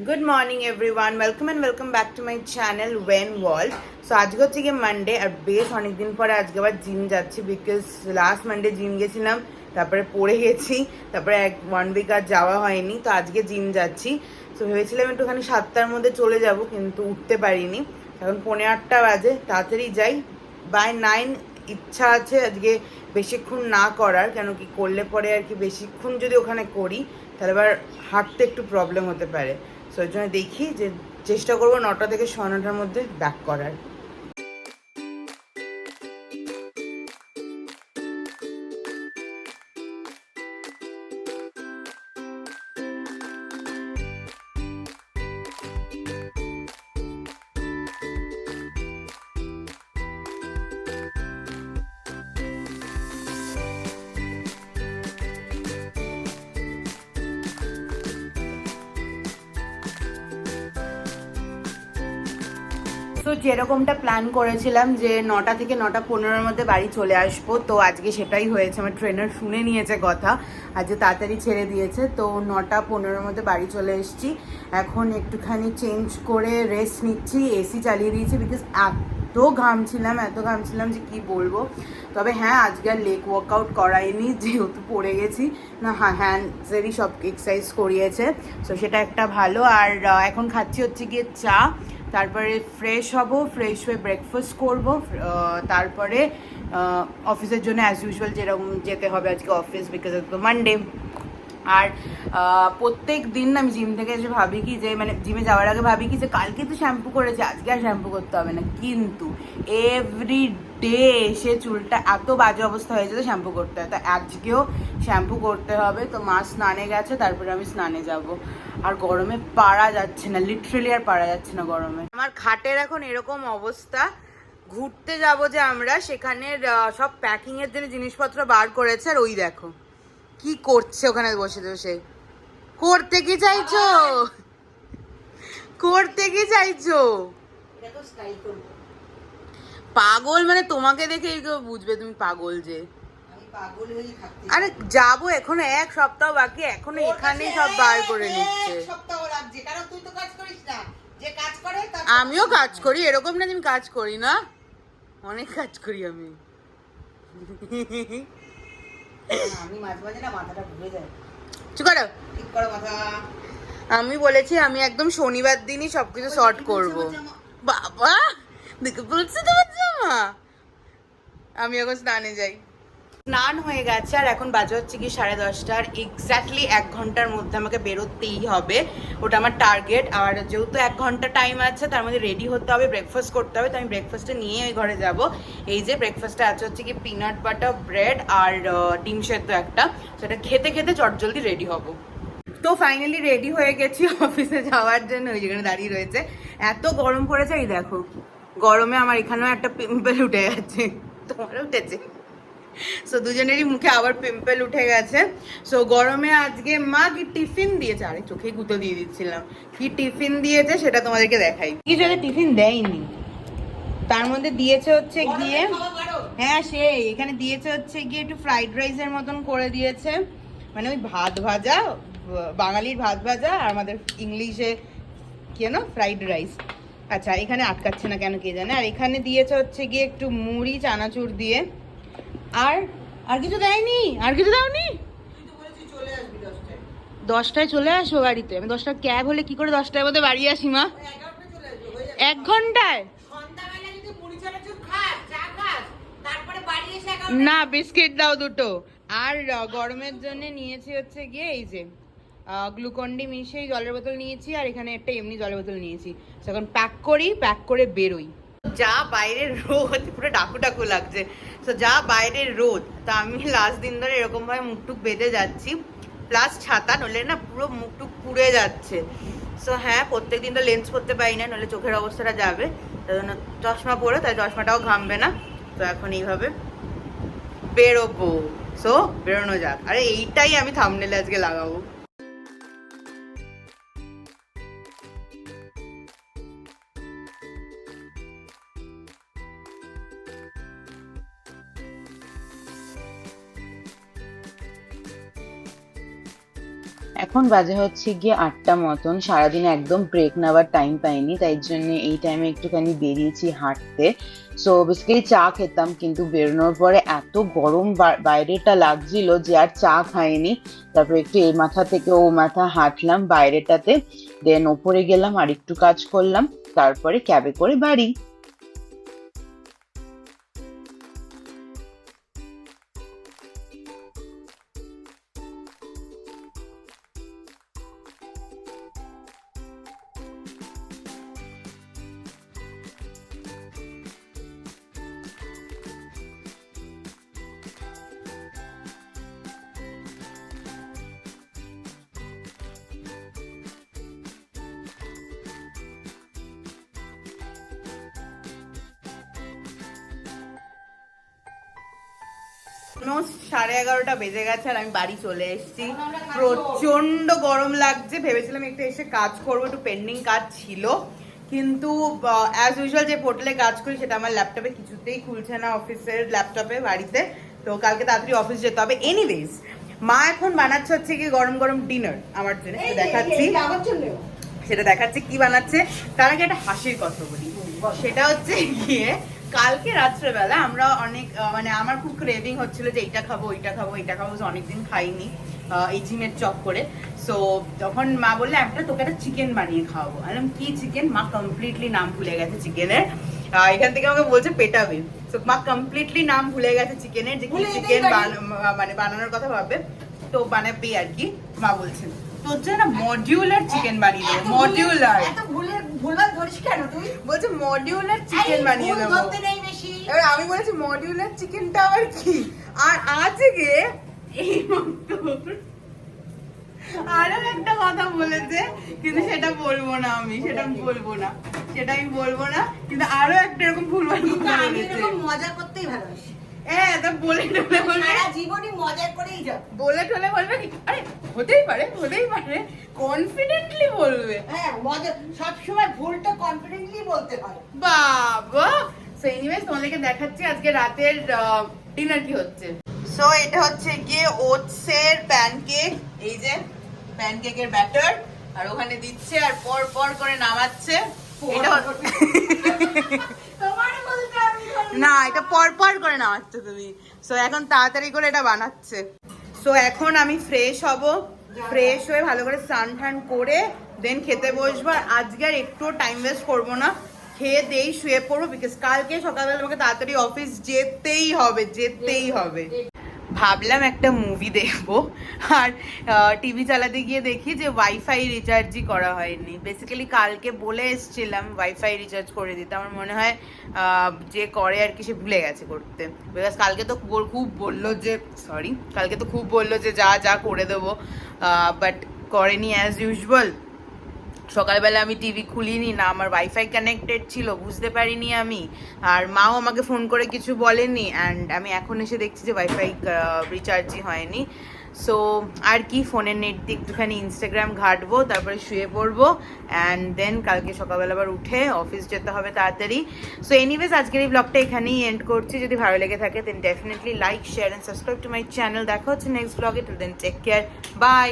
Good morning everyone, welcome back to my channel ওয়েন ওয়ার্ল্ড। So আজকে হচ্ছে গিয়ে মানডে, আর বেশ অনেকদিন পরে আজকে আবার জিম যাচ্ছি, বিকজ লাস্ট মানডে জিম গেছিলাম, তারপরে পড়ে গেছি, তারপরে 1 উইক আর যাওয়া হয়নি। তো আজকে জিম যাচ্ছি। সো ভেবেছিলাম একটুখানি 7টার মধ্যে চলে যাব, কিন্তু উঠতে পারিনি। এখন 8:45 বাজে, তাড়াতাড়ি যাই। বাই 9 ইচ্ছা আছে আজকে বেশিক্ষণ না করার, কেন কি করলে পরে আর কি বেশিক্ষণ যদি ওখানে করি তাহলে আবার হাঁটতে একটু প্রবলেম হতে পারে। সো ওই জন্য দেখি যে চেষ্টা করবো 9টা থেকে 9:30টার মধ্যে ব্যাক করার। তো যেরকমটা প্ল্যান করেছিলাম যে 9টা থেকে 9:15-র মধ্যে বাড়ি চলে আসবো, তো আজকে সেটাই হয়েছে। আমার ট্রেনার শুনে নিয়েছে কথা, আজকে তাড়াতাড়ি ছেড়ে দিয়েছে। তো 9:15-র মধ্যে বাড়ি চলে এসেছি। এখন একটুখানি চেঞ্জ করে রেস্ট নিচ্ছি, এসি চালিয়ে দিয়েছি, বিকজ এত ঘামছিলাম যে কি বলবো। তবে হ্যাঁ, আজকে আর লেগ ওয়ার্কআউট করাইনি, যেহেতু পড়ে গেছি না। হ্যাঁ, হ্যান্ডসেরই সব এক্সারসাইজ করিয়েছে, তো সেটা একটা ভালো। আর এখন খাচ্ছি হচ্ছে গিয়ে চা, তারপরে ফ্রেশ হব, ফ্রেশ হয়ে ব্রেকফাস্ট করব, তারপরে অফিসের জন্য অ্যাজ ইউজুয়াল যেরকম যেতে হবে আজকে office, because of the Monday. আর প্রত্যেক দিন আমি জিম থেকে এসে ভাবি কি যে, মানে জিমে যাওয়ার আগে ভাবি কি যে কালকে তো শ্যাম্পু করেছে, আজকে আর শ্যাম্পু করতে হবে না, কিন্তু এভরি ডে এসে চুলটা এত বাজে অবস্থা হয়ে যেত, শ্যাম্পু করতে হয়। তো আজকেও শ্যাম্পু করতে হবে। তো মা স্নানে গেছে, তারপরে আমি স্নানে যাব। আর গরমে পারা যাচ্ছে না, লিটারেলি আর পারা যাচ্ছে না গরমে। আমার খাটের এখন এরকম অবস্থা, ঘুরতে যাব যে আমরা, সেখানে সব প্যাকিং এর জন্য জিনিসপত্র বার করেছে। আর ওই দেখো কি করছে ওখানে বসে বসে। করতে কি চাইছো? করতে কি চাইছো? পাগল মানে তোমাকে দেখে কেউ বুঝবে তুমি পাগল যে। আরে যাবো, এখনো 1 সপ্তাহ বাকি, এখনো এখানে সব বার করে নিচ্ছে। আমিও কাজ করি, এরকম না তুমি কাজ করি না, অনেক কাজ করি আমি। চুপ করো। আমি বলেছি আমি একদম শনিবার দিনই সবকিছু শর্ট করব। বাবা দেখে বলছি তোমার জামা। আমি এখন স্নানে যাই। স্নান হয়ে গেছে, আর এখন বাজে হচ্ছে কি 10:30। আর এক্স্যাক্টলি 1 ঘন্টার মধ্যে আমাকে বেরোতেই হবে, ওটা আমার টার্গেট। আর যেহেতু 1 ঘন্টা টাইম আছে, তার মধ্যে রেডি হতে হবে, ব্রেকফাস্ট করতে হবে। তো আমি ব্রেকফাস্টে নিয়ে ওই ঘরে যাব। এই যে ব্রেকফাস্টে আছে হচ্ছে কি পিনাট বাটার ব্রেড আর ডিম সেদ্ধ একটা, সেটা খেতে খেতে চটজলদি রেডি হব। তো ফাইনালি রেডি হয়ে গেছি অফিসে যাওয়ার জন্য। ওই যেখানে দাঁড়িয়ে রয়েছে, এত গরম পড়েছে, এই দেখো গরমে আমার এখানেও একটা পিম্পল উঠে গেছে, তোমারও উঠেছে। সো দুজনেরই মুখে আবার পিম্পল উঠে গেছে। সো গরমে আজকে মা কি টিফিন দিয়েছে, আরে চোখে গুঁতো দিয়ে দিচ্ছিলাম, কি টিফিন দিয়েছে সেটা তোমাদেরকে দেখাই। কিছু একটা টিফিন দেয়নি, তার মধ্যে দিয়েছে হচ্ছে গিয়ে, হ্যাঁ সেই এখানে দিয়েছে হচ্ছে গিয়ে একটু ফ্রাইড রাইসের মতন করে দিয়েছে, মানে ওই ভাত ভাজা, বাঙালির ভাত ভাজা, আর আমাদের ইংলিশে কি জানো ফ্রাইড রাইস। আচ্ছা এখানে আটকাচ্ছে না কেন কে জানে। আর এখানে দিয়েছে হচ্ছে গিয়ে একটু মুড়ি চানাচুর দিয়ে, আর আর কিছু দেয়নি। আর কিছু দাওনি? 10টায় চলে আসবো বাড়িতে? আমি 10টা ক্যাব হলে কি করে 10টার মধ্যে বাড়ি আসি মা? 1 ঘন্টায়? না বিস্কিট দাও দুটো। আর গরমের জন্য নিয়েছি হচ্ছে গিয়ে এই যে গ্লুকন্ডি মিশিয়ে জলের বোতল নিয়েছি, আর এখানে একটা এমনি জলের বোতল নিয়েছি। এখন প্যাক করি, প্যাক করে বেরোই। যা বাইরের রোদ, পুরো ডাকু ডাকু লাগছে। তো যা বাইরের রোদ, তা আমি লাস্ট দিন ধরে এরকম ভাবে মুখটুক বেঁধে যাচ্ছি, প্লাস ছাতা, নইলে না পুরো মুখটুক পুড়ে যাচ্ছে। সো হ্যাঁ, প্রত্যেকদিন তো লেন্স পরতে পারি না, নইলে চোখের অবস্থাটা যাবে। তাই জন্য চশমা পরে, তাই চশমাটাও ঘামবে না। তো এখন এইভাবে বেরোবো। সো বেরোনো যাক। আরে এইটাই আমি থাম্বনেলে আজকে লাগাবো। এখন বাজে হচ্ছে গিয়ে 8টা মতন। সারাদিনে একদম ব্রেক নেওয়ার টাইম পাইনি, তাই জন্য এই টাইমে একটুখানি বেরিয়েছি হাঁটতে। সো বেসিক্যালি চা খেতাম, কিন্তু বেরোনোর পরে এত গরম বাইরেটা লাগছিল যে আর চা খাইনি। তারপর একটু এই মাথা থেকে ও মাথা হাঁটলাম বাইরেটাতে, দেন ওপরে গেলাম আর একটু কাজ করলাম, তারপরে ক্যাবে করে বাড়ি। অলমোস্ট 11:30 বেজে গেছে আর আমি বাড়ি চলে এসেছি। প্রচন্ড গরম লাগছে। ভেবেছিলাম একটু এসে কাজ করবো, একটু পেন্ডিং কাজ ছিল, কিন্তু অ্যাজ ইউজুয়াল যে পোর্টালে কাজ করি সেটা আমার ল্যাপটপে কিছুতেই খুলছে না, অফিসের ল্যাপটপে বাড়িতে। তো কালকে তাড়াতাড়ি অফিস যেতে হবে। এনিওয়েজ, মা এখন বানাচ্ছে হচ্ছে কি গরম গরম ডিনার আমার জন্য, সেটা দেখাচ্ছি কি বানাচ্ছে। তার আগে একটা হাসির কথা বলি, সেটা হচ্ছে গিয়ে কালকে রাত্রেবেলা আমরা অনেক মানে আমার খুব ক্রেভিং হচ্ছিল যে এইটা খাবো ওইটা খাবো এইটা খাবো, অনেকদিন খাইনি এই জিমের চক করে। সো তখন মা বললে একটা তোকে একটা চিকেন বানিয়ে খাওয়াবো। আমি কি চিকেন? মা কমপ্লিটলি নাম ভুলে গেছে চিকেনের। এখান থেকে আমাকে বলছে পেটাবে। সো মা কমপ্লিটলি নাম ভুলে গেছে চিকেনের, যে কি চিকেন মানে বানানোর কথা ভাববে, তো বানাবে আর কি। মা বলছেন তোর জন্য মডিউলার চিকেন বানিয়ে দেবো। মডিউলার বলছে মডিউলার চিকেন বানিয়ে দেবো। এবার আমি বলেছি মডিউলার চিকেনটা আবার কি? আর আজকে এই আরো একটা কথা বলেছে, কিন্তু সেটা বলবো না, আমি সেটা বলবো না, সেটা আমি বলবো না। কিন্তু আরো একটা এরকম ভুলভাল কথা বলেছে। মজা করতেই ভালোবাসি। হ্যাঁ, তা বলে টলে বলবে, জীবনই মজা করেই যাও। বলে টলে বলবে কি আরে হতেই পারে হতেই পারে, কনফিডেন্টলি বলবে। হ্যাঁ, মজা সবসময় ভুলটা কনফিডেন্টলি বলতে হয়। বাবা। সো এনিওয়েজ, তোমাদেরকে দেখাচ্ছি আজকে রাতের ডিনার কি হচ্ছে। সো এটা হচ্ছে গিয়ে ওটসের প্যানকেক, এই যে প্যানকেকের ব্যাটার, আর ওখানে দিচ্ছে আর পর পর করে নামাচ্ছে। এটা না, এটা পর পর করে নামাচ্ছে তুমি। সো এখন তাড়াতাড়ি করে এটা বানাচ্ছে। সো এখন আমি ফ্রেশ হব, ফ্রেশ হয়ে ভালো করে স্নান টান করে দেন খেতে বসবো। আর আজকে আর একটু টাইম ওয়েস্ট করবো না, খেয়ে দেই শুয়ে পড়বো, বিকজ কালকে সকালবেলা আমাকে তাড়াতাড়ি অফিস যেতেই হবে, যেতেই হবে। ভাবলাম একটা মুভি দেখবো, আর টিভি চালাতে গিয়ে দেখি যে ওয়াইফাই রিচার্জই করা হয়নি। বেসিক্যালি কালকে বলে এসছিলাম ওয়াইফাই রিচার্জ করে দিতে, আমার মনে হয় যে করে আর কি সে ভুলে গেছে করতে। বিকজ কালকে তো খুব বললো যে কালকে তো খুব বললো যে যা যা করে দেবো, বাট করেনি অ্যাজ ইউজুয়াল। সকালবেলা আমি টিভি খুলিনি, না আমার ওয়াইফাই কানেক্টেড ছিল, বুঝতে পারিনি আমি, আর মাও আমাকে ফোন করে কিছু বলেনি। অ্যান্ড আমি এখন এসে দেখছি যে ওয়াইফাই রিচার্জই হয়নি। সো আর কি, ফোনের নেট দিয়ে একটুখানি ইনস্টাগ্রাম ঘাঁটবো, তারপরে শুয়ে পড়বো, অ্যান্ড দেন কালকে সকালবেলা আবার উঠে অফিস যেতে হবে তাড়াতাড়ি। সো এনিওয়েজ, আজকের এই ব্লগটা এখানেই এন্ড করছি। যদি ভালো লেগে থাকে then definitely like, share and subscribe to my channel. দেখা হচ্ছে নেক্সট ব্লগে। Till then take care, by.